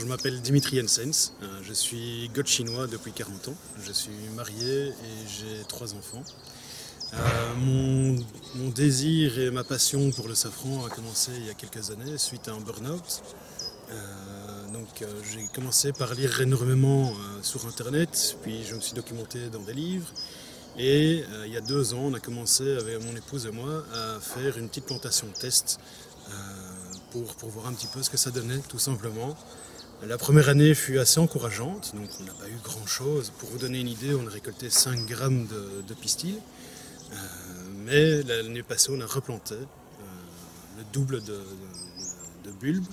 je m'appelle Dimitri Jensens, je suis goth chinois depuis 40 ans, je suis marié et j'ai 3 enfants. Mon désir et ma passion pour le safran a commencé il y a quelques années suite à un burn-out. J'ai commencé par lire énormément sur internet, puis je me suis documenté dans des livres. Et il y a 2 ans, on a commencé avec mon épouse et moi à faire une petite plantation test pour voir un petit peu ce que ça donnait, tout simplement. La première année fut assez encourageante, donc on n'a pas eu grand chose. Pour vous donner une idée, on a récolté 5 grammes de pistil. Mais l'année passée, on a replanté le double de bulbes.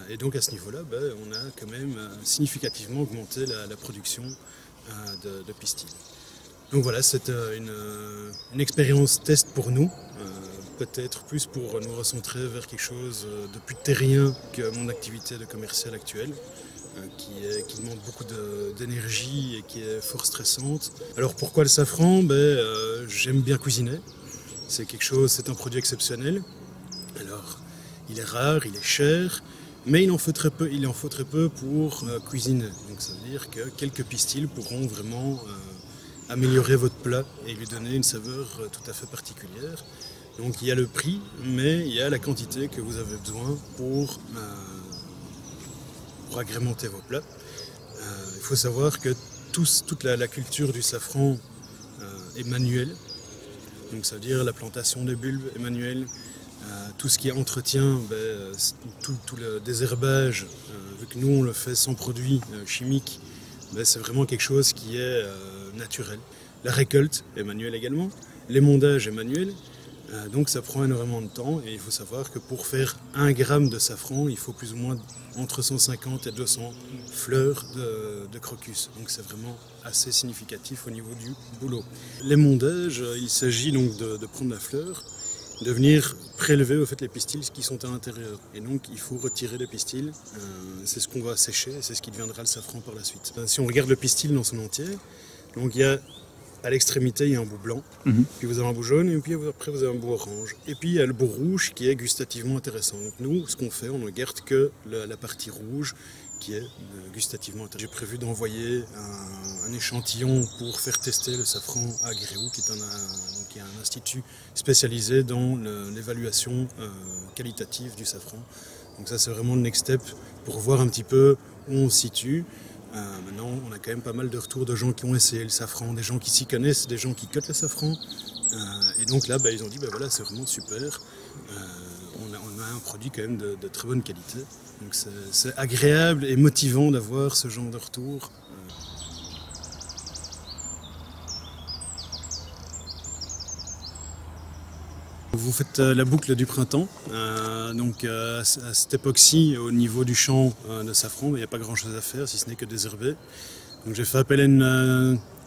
Et donc à ce niveau-là, on a quand même significativement augmenté la production de pistil. Donc voilà, c'est une expérience test pour nous, peut-être plus pour nous recentrer vers quelque chose de plus terrien que mon activité de commercial actuelle, qui demande beaucoup d'énergie et qui est fort stressante. Alors pourquoi le safran? J'aime bien cuisiner, c'est un produit exceptionnel. Alors il est rare, il est cher, mais il en faut très peu pour cuisiner. Donc ça veut dire que quelques pistils pourront vraiment améliorer votre plat et lui donner une saveur tout à fait particulière. Donc il y a le prix, mais il y a la quantité que vous avez besoin pour agrémenter vos plats. Il faut savoir que toute la culture du safran est manuelle. Donc ça veut dire la plantation des bulbes est manuelle. Tout ce qui est entretien, tout le désherbage, vu que nous on le fait sans produits chimiques, c'est vraiment quelque chose qui est naturel. La récolte est manuelle également, l'émondage est manuel, donc ça prend énormément de temps et il faut savoir que pour faire 1 gramme de safran, il faut plus ou moins entre 150 et 200 fleurs de crocus. Donc c'est vraiment assez significatif au niveau du boulot. L'émondage, il s'agit donc de prendre la fleur, de venir prélever au fait les pistils qui sont à l'intérieur. Et donc il faut retirer les pistils, c'est ce qu'on va sécher et c'est ce qui deviendra le safran par la suite. Si on regarde le pistil dans son entier, donc à l'extrémité il y a un bout blanc, puis vous avez un bout jaune et puis après vous avez un bout orange. Et puis il y a le bout rouge qui est gustativement intéressant. Donc nous, ce qu'on fait, on ne garde que la partie rouge qui est gustativement intéressante. J'ai prévu d'envoyer un échantillon pour faire tester le safran à Gréoux, qui est un institut spécialisé dans l'évaluation qualitative du safran. Donc ça c'est vraiment le next step pour voir un petit peu où on se situe. Maintenant on a quand même pas mal de retours de gens qui ont essayé le safran, des gens qui s'y connaissent, des gens qui cotent le safran. Et donc là ils ont dit voilà, c'est vraiment super. On a un produit quand même de très bonne qualité. Donc c'est agréable et motivant d'avoir ce genre de retour. Vous faites la boucle du printemps, à cette époque-ci, au niveau du champ de safran, il n'y a pas grand-chose à faire si ce n'est que désherber. Donc j'ai fait appel à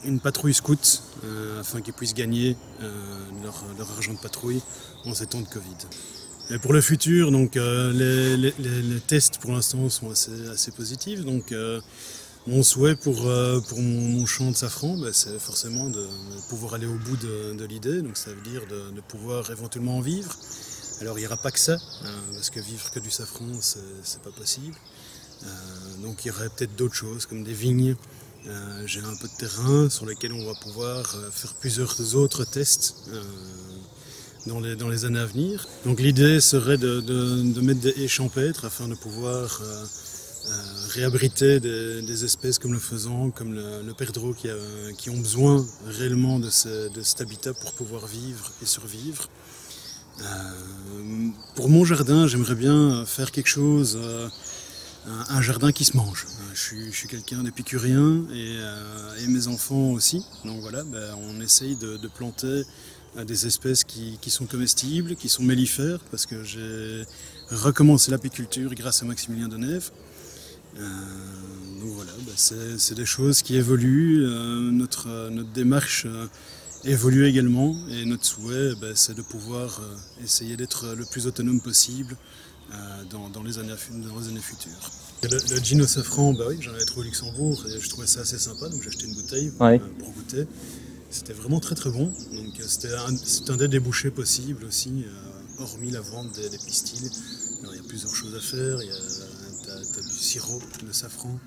une patrouille scout afin qu'ils puissent gagner leur argent de patrouille en ces temps de Covid. Et pour le futur, les tests pour l'instant sont assez positifs. Donc mon souhait pour mon champ de safran, c'est forcément de pouvoir aller au bout de l'idée. Donc ça veut dire de pouvoir éventuellement en vivre. Alors il n'y aura pas que ça, parce que vivre que du safran, c'est pas possible. Donc il y aurait peut-être d'autres choses comme des vignes. J'ai un peu de terrain sur lequel on va pouvoir faire plusieurs autres tests dans les années à venir. Donc l'idée serait de mettre des haies champêtres afin de pouvoir réabriter des espèces comme le faisan, comme le perdreau qui ont besoin réellement de cet habitat pour pouvoir vivre et survivre. Pour mon jardin, j'aimerais bien faire quelque chose, un jardin qui se mange. Je suis quelqu'un d'épicurien et mes enfants aussi. Donc voilà, on essaye de planter des espèces qui sont comestibles, qui sont mellifères, parce que j'ai recommencé l'apiculture grâce à Maximilien Denève. Donc voilà, c'est des choses qui évoluent, notre démarche évolue également et notre souhait c'est de pouvoir essayer d'être le plus autonome possible dans les années futures. Le gin au safran, oui, j'en avais trouvé au Luxembourg et je trouvais ça assez sympa, donc j'ai acheté une bouteille pour goûter. C'était vraiment très très bon, donc c'est un des débouchés possibles aussi, hormis la vente des pistils. Alors, il y a plusieurs choses à faire, tu as du sirop de safran,